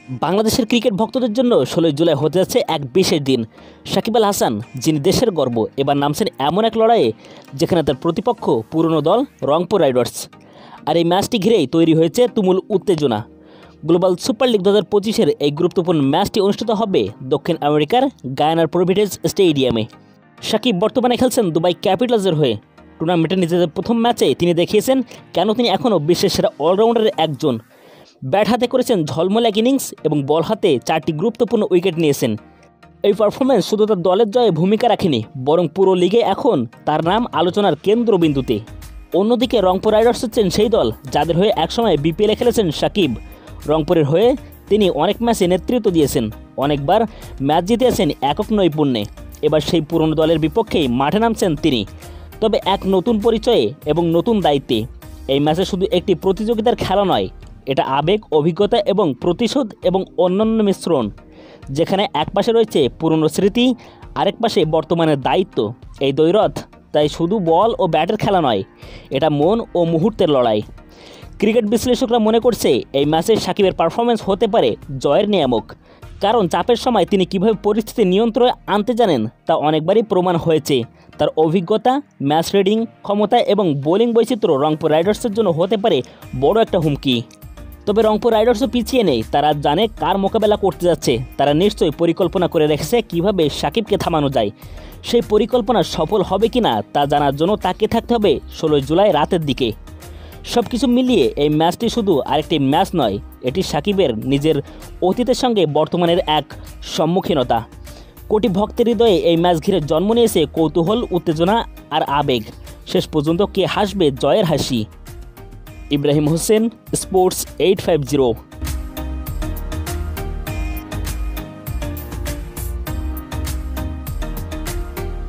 বাংলাদেশের ক্রিকেট ভক্তদের জন্য 16 জুলাই হতে যাচ্ছে এক বিশেষ দিন। সাকিব আল হাসান, যিনি দেশের গর্ব, এবার নামছেন এমন এক লড়াইয়ে যেখানে তার প্রতিপক্ষ পুরনো দল রংপুর রাইডার্স। আর এই ম্যাচটি ঘিরেই তৈরি হয়েছে তুমুল উত্তেজনা। গ্লোবাল সুপার লিগ 2025-এর এই গুরুত্বপূর্ণ ম্যাচটি অনুষ্ঠিত হবে দক্ষিণ আমেরিকার গায়ানার প্রভিডেন্স স্টেডিয়ামে। সাকিব বর্তমানে খেলছেন দুবাই ক্যাপিটালসের হয়ে। টুর্নামেন্টের নিজেদের প্রথম ম্যাচে তিনি দেখিয়েছেন কেন তিনি এখনও বিশ্বের সেরা অলরাউন্ডারের একজন। ব্যাট হাতে করেছেন ঝলমলে এক ইনিংস এবং বল হাতে 4টি গুরুত্বপূর্ণ উইকেট নিয়েছেন। এই পারফরম্যান্স শুধু তার দলের জয়ে ভূমিকা রাখেনি, বরং পুরো লিগে এখন তার নাম আলোচনার কেন্দ্রবিন্দুতে। অন্যদিকে রংপুর রাইডার্স হচ্ছেন সেই দল যাদের হয়ে একসময় বিপিএলে খেলেছেন সাকিব। রংপুরের হয়ে তিনি অনেক ম্যাচে নেতৃত্ব দিয়েছেন, অনেকবার ম্যাচ জিতিয়েছেন একক নৈপুণ্যে। এবার সেই পুরনো দলের বিপক্ষেই মাঠে নামছেন তিনি, তবে এক নতুন পরিচয়ে এবং নতুন দায়িত্বে। এই ম্যাচে শুধু একটি প্রতিযোগিতার খেলা নয়, এটা আবেগ, অভিজ্ঞতা এবং প্রতিশোধ এবং অন্যান্য মিশ্রণ, যেখানে এক পাশে রয়েছে পুরনো স্মৃতি, আরেক পাশে বর্তমানের দায়িত্ব। এই দ্বৈরথ তাই শুধু বল ও ব্যাটের খেলা নয়, এটা মন ও মুহূর্তের লড়াই। ক্রিকেট বিশ্লেষকরা মনে করছে এই ম্যাচে সাকিবের পারফরম্যান্স হতে পারে জয়ের নিয়ামক, কারণ চাপের সময় তিনি কীভাবে পরিস্থিতি নিয়ন্ত্রণে আনতে জানেন তা অনেকবারই প্রমাণ হয়েছে। তার অভিজ্ঞতা, ম্যাচ রিডিং ক্ষমতা এবং বোলিং বৈচিত্র্য রংপুর রাইডার্সের জন্য হতে পারে বড় একটা হুমকি। তবে রংপুর রাইডার্সও পিছিয়ে নেই, তারা জানে কার মোকাবেলা করতে যাচ্ছে। তারা নিশ্চয়ই পরিকল্পনা করে রেখেছে কীভাবে সাকিবকে থামানো যায়। সেই পরিকল্পনা সফল হবে কি না তা জানার জন্য তাকিয়ে থাকতে হবে 16 জুলাই রাতের দিকে। সব কিছু মিলিয়ে এই ম্যাচটি শুধু আরেকটি ম্যাচ নয়, এটি সাকিবের নিজের অতীতের সঙ্গে বর্তমানের এক সম্মুখীনতা। কোটি ভক্তের হৃদয়ে এই ম্যাচ ঘিরে জন্ম নিয়েছে কৌতূহল, উত্তেজনা আর আবেগ। শেষ পর্যন্ত কে হাসবে জয়ের হাসি? ইব্রাহিম হোসেন, স্পোর্টস 850।